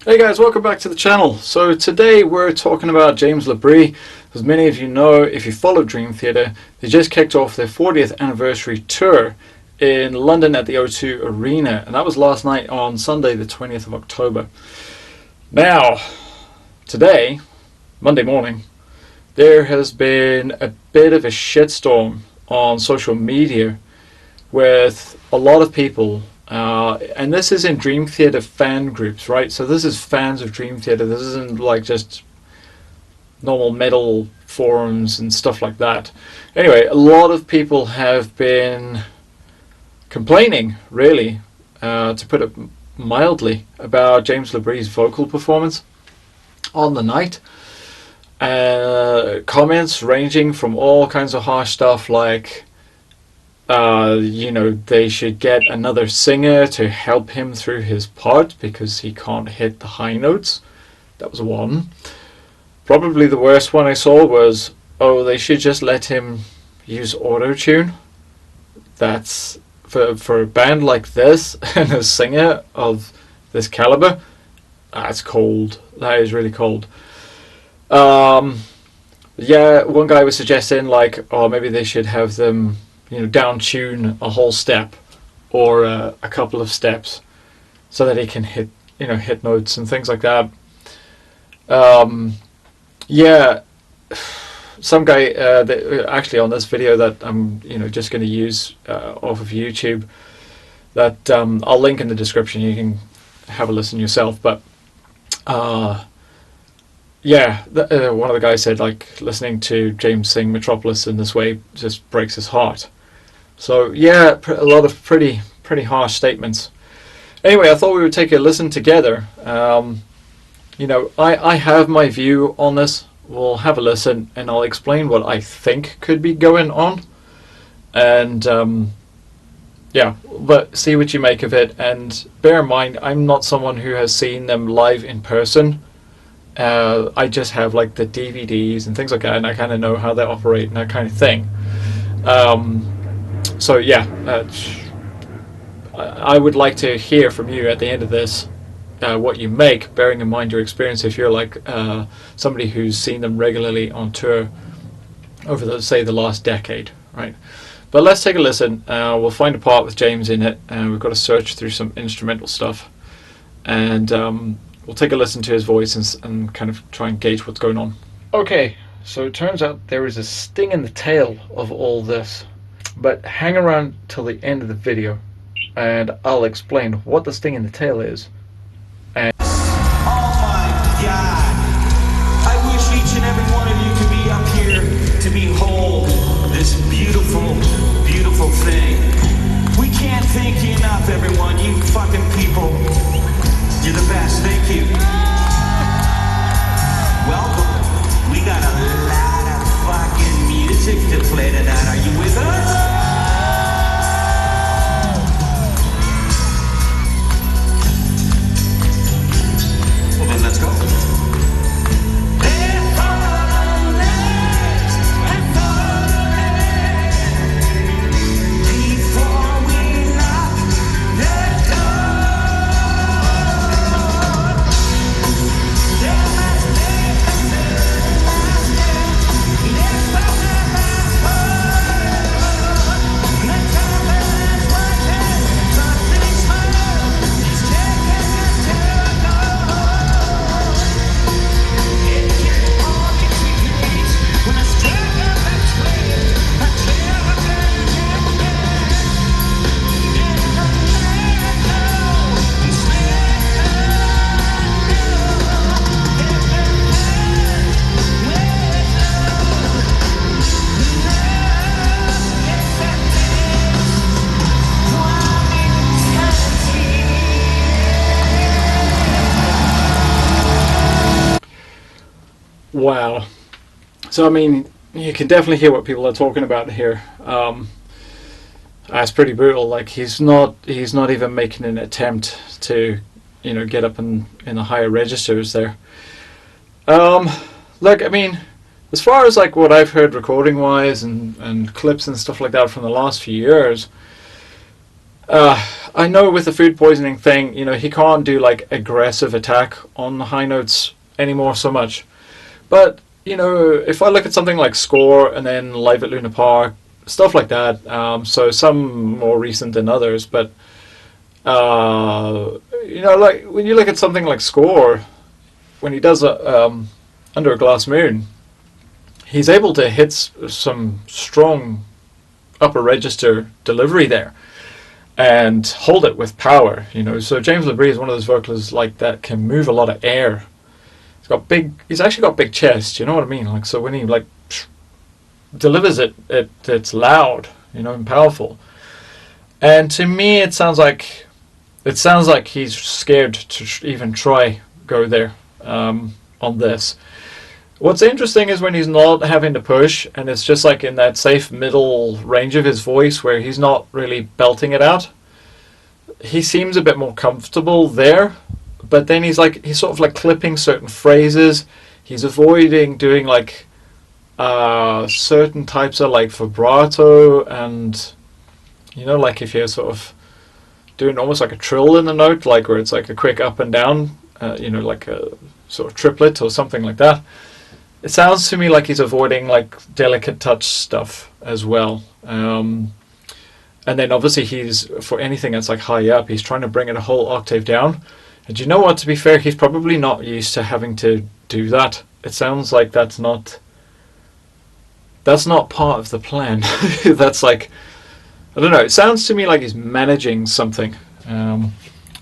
Hey guys, welcome back to the channel. So today we're talking about James LaBrie. As many of you know, if you follow Dream Theater, they just kicked off their 40th anniversary tour in London at the O2 Arena, and that was last night on Sunday the 20th of October. Now, today, Monday morning, there has been a bit of a shitstorm on social media with a lot of people, and this is in Dream Theater fan groups, right? So this is fans of Dream Theater. This isn't like just normal metal forums and stuff like that. Anyway, a lot of people have been complaining, really, to put it mildly, about James LaBrie's vocal performance on the night. Comments ranging from all kinds of harsh stuff like, they should get another singer to help him through his part because he can't hit the high notes. That was one. Probably the worst one I saw was, they should just let him use auto-tune. That's, for a band like this and a singer of this caliber, that's cold. That is really cold. Yeah, one guy was suggesting maybe they should have them, down tune a whole step or a couple of steps so that he can hit notes and things like that. Yeah, some guy actually on this video that I'm just going to use off of YouTube, that I'll link in the description. You can have a listen yourself. But yeah, one of the guys said listening to James sing Metropolis in this way just breaks his heart. So yeah, a lot of pretty harsh statements. Anyway, I thought we would take a listen together. I have my view on this. We'll have a listen and I'll explain what I think could be going on. And yeah, but see what you make of it. And bear in mind, I'm not someone who has seen them live in person. I just have the DVDs and things like that, and I kind of know how they operate and that kind of thing. So yeah, I would like to hear from you at the end of this what you make, bearing in mind your experience if you're somebody who's seen them regularly on tour over the last decade, right? But let's take a listen. We'll find a part with James in it, and we've got to search through some instrumental stuff, and we'll take a listen to his voice and kind of try and gauge what's going on. Okay, so it turns out there is a sting in the tail of all this. But hang around till the end of the video and I'll explain what the sting in the tail is. And oh my God! I wish each and every one of you could be up here to behold this beautiful, beautiful thing. We can't thank you enough, everyone. You fucking people. You're the best. Thank you. Welcome. We got a lot of fucking music to play tonight. Are you with us? Well then, let's go. wow. So I mean, you can definitely hear what people are talking about here. That's pretty brutal. He's not even making an attempt to get up in the higher registers there. Look, I mean, as far as what I've heard recording wise and clips and stuff like that from the last few years, I know with the food poisoning thing, he can't do like aggressive attack on the high notes anymore so much. But, if I look at something like Score and then Live at Luna Park, stuff like that, so some more recent than others, but, like when you look at something like Score, when he does Under a Glass Moon, he's able to hit some strong upper register delivery there and hold it with power, So James LaBrie is one of those vocalists like that can move a lot of air. He's actually got big chest, you know what I mean? Like, so when he like delivers it's loud, and powerful. And to me, it sounds like he's scared to even try go there on this. What's interesting is when he's not having to push, and it's just like in that safe middle range of his voice where he's not really belting it out. He seems a bit more comfortable there, but then he's sort of like clipping certain phrases. He's avoiding doing like certain types of like vibrato, and like if you're sort of doing almost like a trill in the note, like where it's like a quick up and down, like a sort of triplet or something like that. It sounds to me like he's avoiding like delicate touch stuff as well. And then obviously for anything that's like high up, he's trying to bring it a whole octave down. And you know what, to be fair, he's probably not used to having to do that. It sounds like that's not part of the plan. That's like, I don't know, it sounds to me like he's managing something.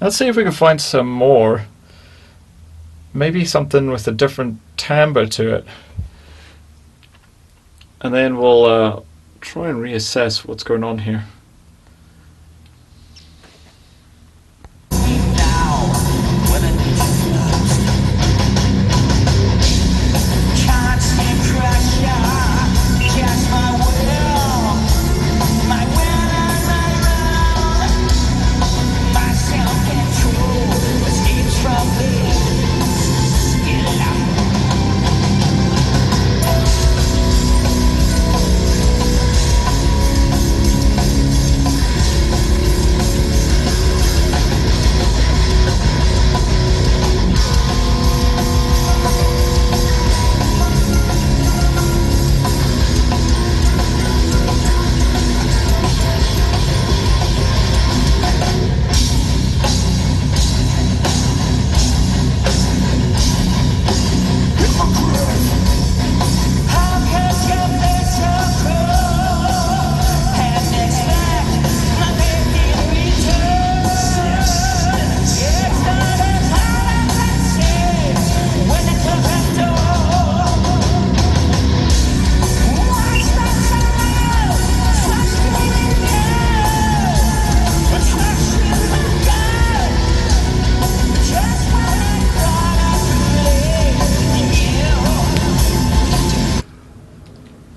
Let's see if we can find some more. Maybe something with a different timbre to it. And then we'll try and reassess what's going on here.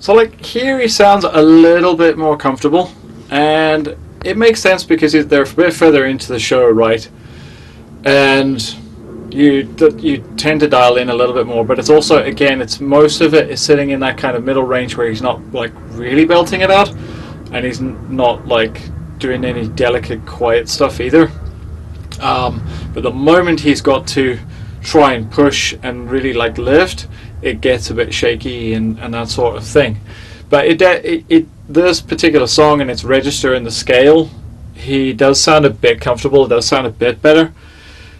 So like here he sounds a little bit more comfortable, and it makes sense because they're a bit further into the show, right? And you tend to dial in a little bit more, but it's also, again, it's most of it is sitting in that kind of middle range where he's not like really belting it out, and he's not like doing any delicate quiet stuff either. But the moment he's got to try and push and really like lift, it gets a bit shaky and that sort of thing. But this particular song and its register and the scale, he does sound a bit comfortable, it does sound a bit better.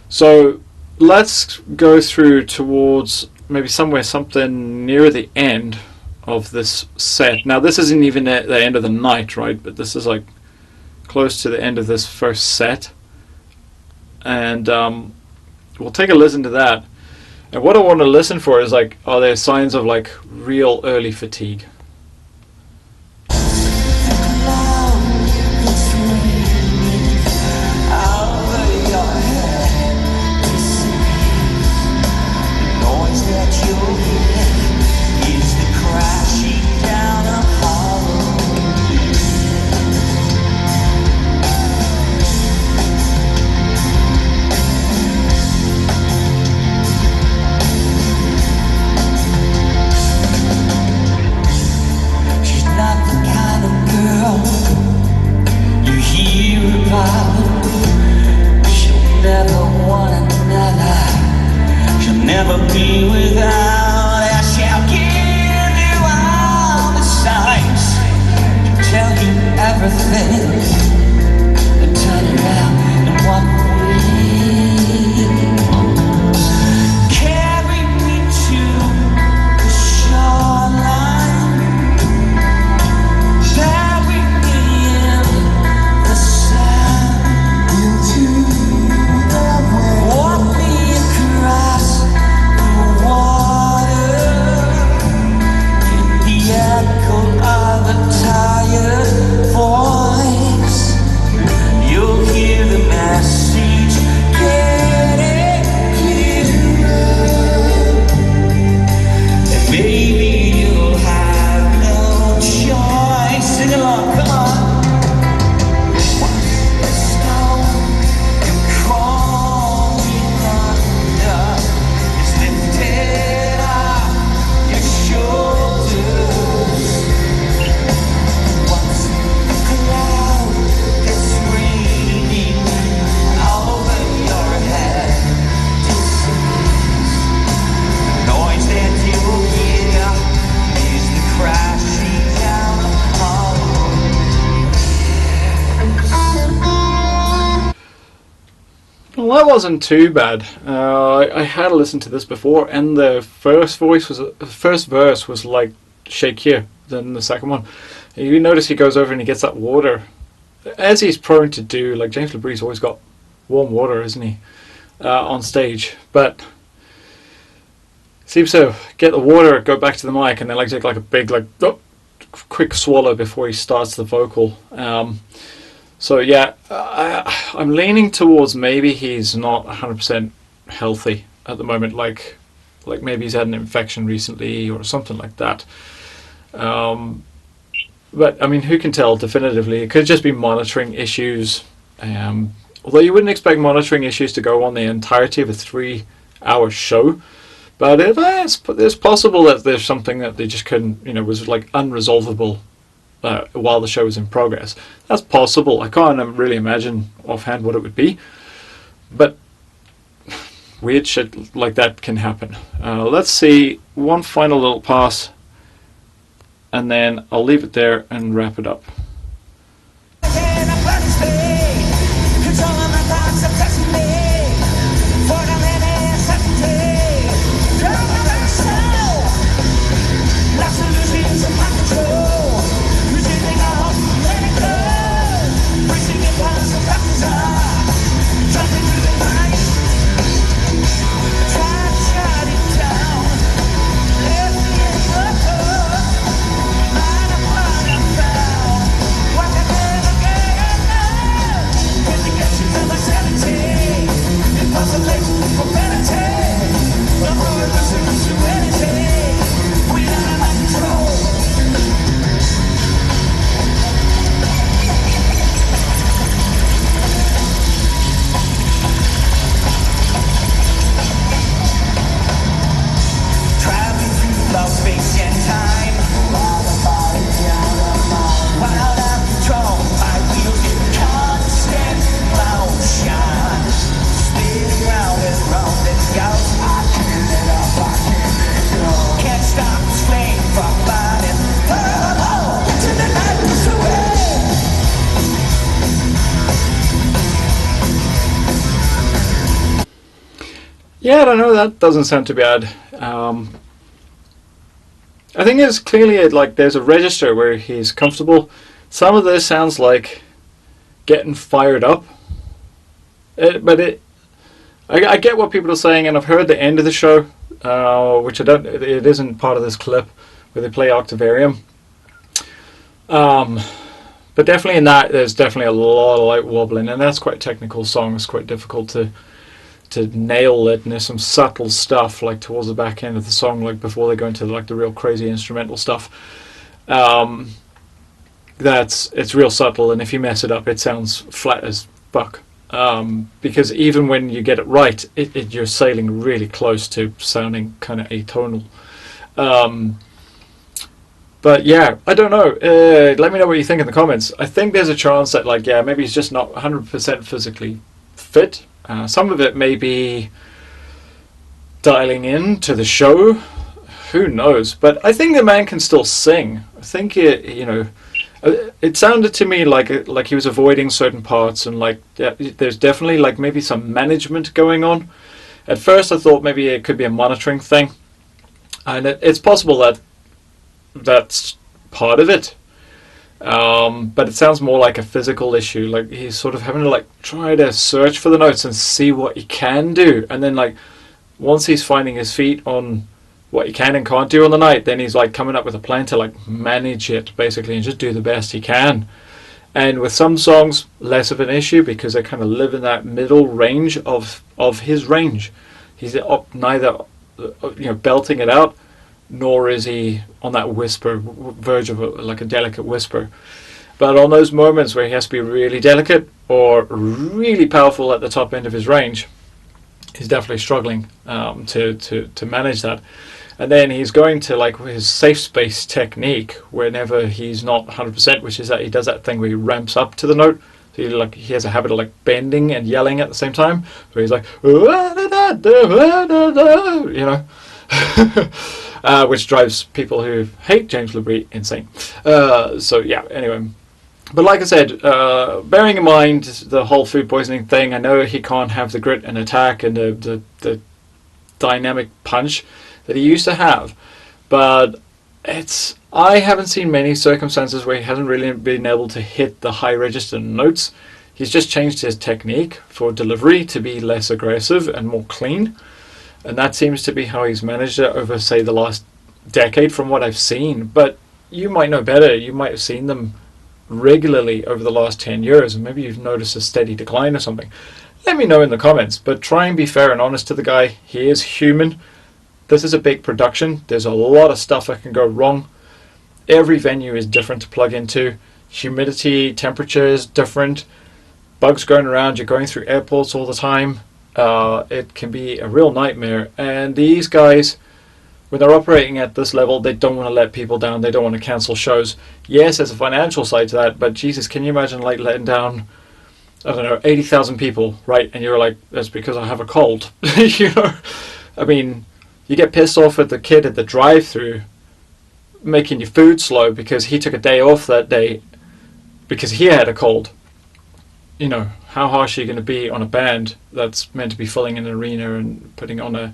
So let's go through towards maybe something near the end of this set. Now this isn't even at the end of the night, right? But this is like close to the end of this first set. And we'll take a listen to that. And what I want to listen for is like, are there signs of like real early fatigue? never be without. I shall give you all the signs, tell you everything, and turn around and walk away. Carry me to the shoreline, bury me in the sand, into the wind. Walk me across the water, in the echo of a tired voice. You'll hear the message getting clearer, and maybe you'll have no choice. Sing along, come on. Once the stone you're crawling under is lifted off your shoulders, once the cloud that's raining over your head disappears, the noise that you'll hear is the crashing down of hollow. Well, that wasn't too bad. I had listened to this before, and the first verse was like shakier than the second one. You notice he goes over and he gets that water, as he's prone to do. Like James LaBrie's always got warm water, isn't he, on stage? But seems to get the water, go back to the mic, and then like take like a big quick swallow before he starts the vocal. So yeah, I'm leaning towards maybe he's not 100% healthy at the moment. Like maybe he's had an infection recently or something like that. But I mean, who can tell definitively? It could just be monitoring issues. Although you wouldn't expect monitoring issues to go on the entirety of a 3-hour show. But it's possible that there's something that they just couldn't, was like unresolvable while the show was in progress. That's possible. I can't really imagine offhand what it would be. But weird shit like that can happen. Let's see one final little pass, and then I'll leave it there and wrap it up. Yeah, I don't know, that doesn't sound too bad. I think it's clearly like there's a register where he's comfortable. Some of this sounds like getting fired up. I get what people are saying, and I've heard the end of the show, which it isn't part of this clip, where they play Octavarium. But definitely in that, there's definitely a lot of like wobbling, and that's quite a technical song. It's quite difficult to nail it, and there's some subtle stuff like towards the back end of the song, like before they go into like the real crazy instrumental stuff. It's real subtle, and if you mess it up, it sounds flat as fuck. Because even when you get it right, you're sailing really close to sounding kind of atonal. But yeah, I don't know. Let me know what you think in the comments. I think there's a chance that maybe he's just not 100% physically fit. Some of it may be dialing in to the show. Who knows? But I think the man can still sing. I think it sounded to me like he was avoiding certain parts, and like there's definitely like maybe some management going on. At first, I thought maybe it could be a monitoring thing, and it's possible that that's part of it. But it sounds more like a physical issue. Like he's sort of having to like try to search for the notes and see what he can do, and then like once he's finding his feet on what he can and can't do on the night, then he's like coming up with a plan to like manage it basically and just do the best he can. And with some songs, less of an issue because they kind of live in that middle range of his range. He's neither belting it out, nor is he on that whisper verge of like a delicate whisper. But on those moments where he has to be really delicate or really powerful at the top end of his range, he's definitely struggling to manage that. And then he's going to like his safe space technique whenever he's not 100%, which is that he does that thing where he ramps up to the note. So he has a habit of like bending and yelling at the same time. So he's like, which drives people who hate James LaBrie insane. So yeah, anyway. But like I said, bearing in mind the whole food poisoning thing, I know he can't have the grit and attack and the dynamic punch that he used to have. But I haven't seen many circumstances where he hasn't really been able to hit the high register notes. He's just changed his technique for delivery to be less aggressive and more clean. And that seems to be how he's managed it over, say, the last decade from what I've seen. But you might know better. You might have seen them regularly over the last 10 years, and maybe you've noticed a steady decline or something. Let me know in the comments, but try and be fair and honest to the guy. He is human. This is a big production. There's a lot of stuff that can go wrong. Every venue is different to plug into. Humidity, temperature is different. Bugs going around. You're going through airports all the time. It can be a real nightmare. And these guys, when they're operating at this level, they don't want to let people down. They don't want to cancel shows. Yes, there's a financial side to that, but Jesus, can you imagine like letting down, I don't know, 80,000 people, right? And you're like, that's because I have a cold. I mean, you get pissed off at the kid at the drive-thru making your food slow because he took a day off that day because he had a cold. How harsh are you going to be on a band that's meant to be filling an arena and putting on a,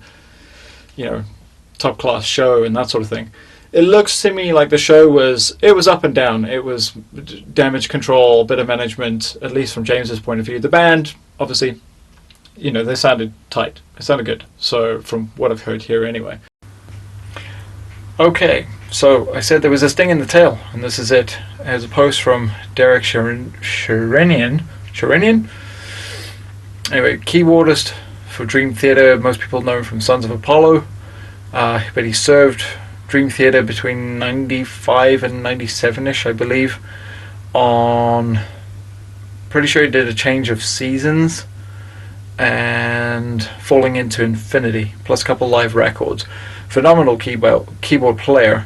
top class show and that sort of thing? It looks to me like the show was up and down. It was damage control, a bit of management, at least from James's point of view. The band, obviously, they sounded tight. It sounded good. So from what I've heard here anyway. Okay, so I said there was a sting in the tail, and this is it. As a post from Derek Sherinian. Anyway, keyboardist for Dream Theater. Most people know him from Sons of Apollo. But he served Dream Theater between 95 and 97-ish, I believe. Pretty sure he did a change of seasons and Falling into Infinity, plus a couple live records. Phenomenal keyboard player.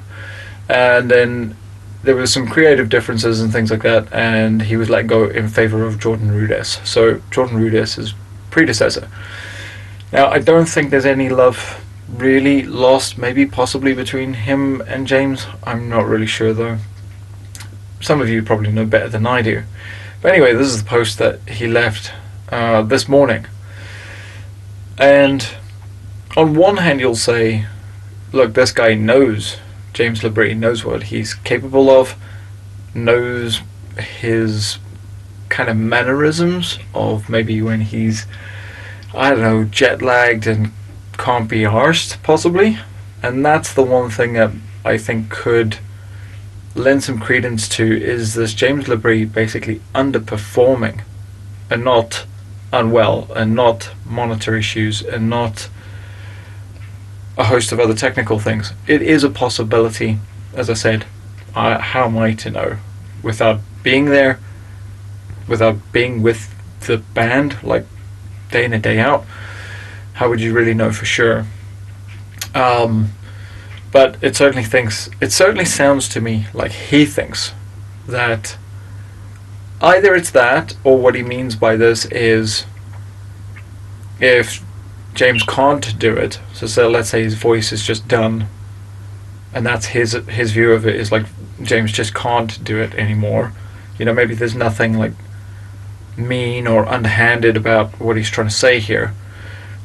And then there was some creative differences and things like that, and he was let go in favor of Jordan Rudess. So Jordan Rudess is predecessor. Now, I don't think there's any love really lost, maybe possibly between him and James. I'm not really sure though. Some of you probably know better than I do. But anyway, this is the post that he left this morning. And on one hand you'll say, look, this guy knows, James LaBrie knows what he's capable of, knows his kind of mannerisms of maybe when he's, I don't know, jet lagged and can't be arsed, possibly. And that's the one thing that I think could lend some credence to, is this James LaBrie basically underperforming and not unwell and not monitor issues and not a host of other technical things. It is a possibility, as I said. How am I to know without being there, without being with the band like day in and day out? How would you really know for sure? But it certainly sounds to me like he thinks that either it's that, or what he means by this is, if James can't do it, so let's say his voice is just done, and that's his view of it, is like James just can't do it anymore. You know, maybe there's nothing like mean or underhanded about what he's trying to say here.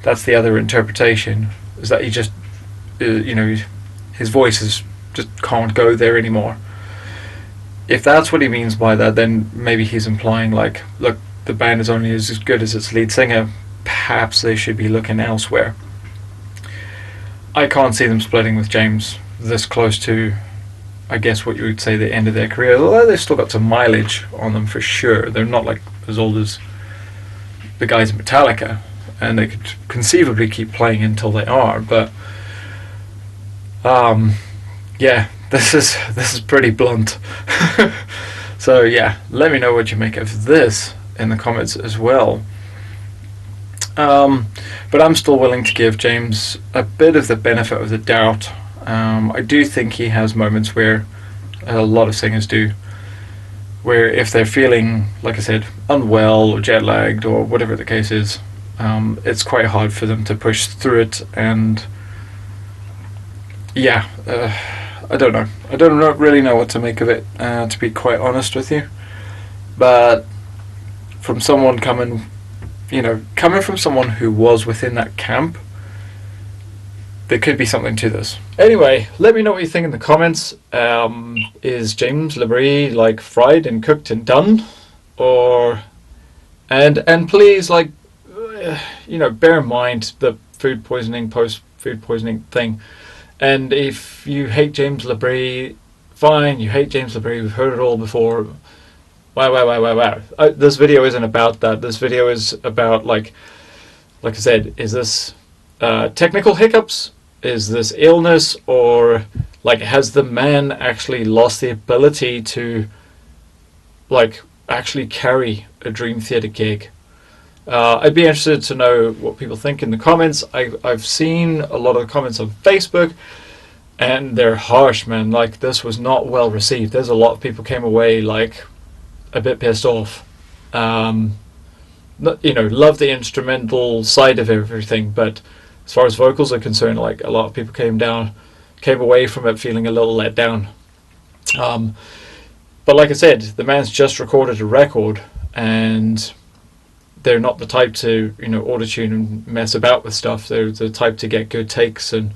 That's the other interpretation, is that he just, you know, his voice is just can't go there anymore. If that's what he means by that, then maybe he's implying like, look, the band is only as good as its lead singer. Perhaps they should be looking elsewhere. I can't see them splitting with James this close to, I guess, what you would say the end of their career. Although they've still got some mileage on them for sure. They're not like as old as the guys in Metallica, and they could conceivably keep playing until they are. But yeah, this is pretty blunt. So yeah, let me know what you make of this in the comments as well. But I'm still willing to give James a bit of the benefit of the doubt. I do think he has moments where a lot of singers do, where if they're feeling, like I said, unwell or jet lagged or whatever the case is, it's quite hard for them to push through it. And yeah, I don't know. I don't really know what to make of it, to be quite honest with you. But from someone coming from someone who was within that camp, there could be something to this. Anyway, let me know what you think in the comments. Is James LaBrie like fried and cooked and done, or and please, like, bear in mind the food poisoning, post food poisoning thing. And if you hate James LaBrie, fine, you hate James LaBrie, we've heard it all before. Wow. This video isn't about that. This video is about, like I said, is this technical hiccups? Is this illness? Or, like, has the man actually lost the ability to, like, actually carry a Dream Theater gig? I'd be interested to know what people think in the comments. I've seen a lot of the comments on Facebook, and they're harsh, man. Like, this was not well received. There's a lot of people came away, like, a bit pissed off. Love the instrumental side of everything, but as far as vocals are concerned, like, a lot of people came away from it feeling a little let down. But like I said, the man's just recorded a record, and they're not the type to, auto-tune and mess about with stuff. They're the type to get good takes and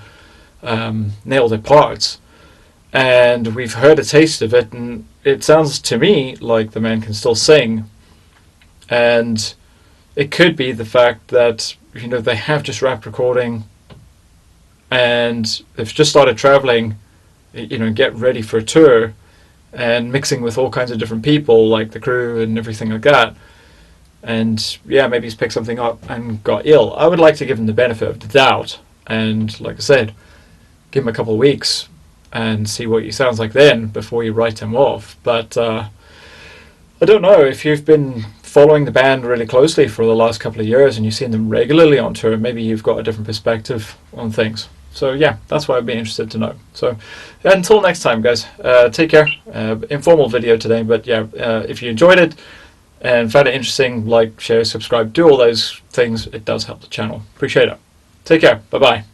nail their parts. And we've heard a taste of it, and it sounds to me like the man can still sing. And it could be the fact that, they have just wrapped recording, and they've just started traveling, get ready for a tour, and mixing with all kinds of different people, like the crew and everything like that. And yeah, maybe he's picked something up and got ill. I would like to give him the benefit of the doubt, and like I said, give him a couple of weeks and see what he sounds like then before you write him off. But I don't know, if you've been following the band really closely for the last couple of years and you've seen them regularly on tour, maybe you've got a different perspective on things. So yeah, that's what I'd be interested to know. So until next time, guys, take care. Informal video today, but yeah, if you enjoyed it and found it interesting, like, share, subscribe, do all those things. It does help the channel. Appreciate it. Take care. Bye-bye.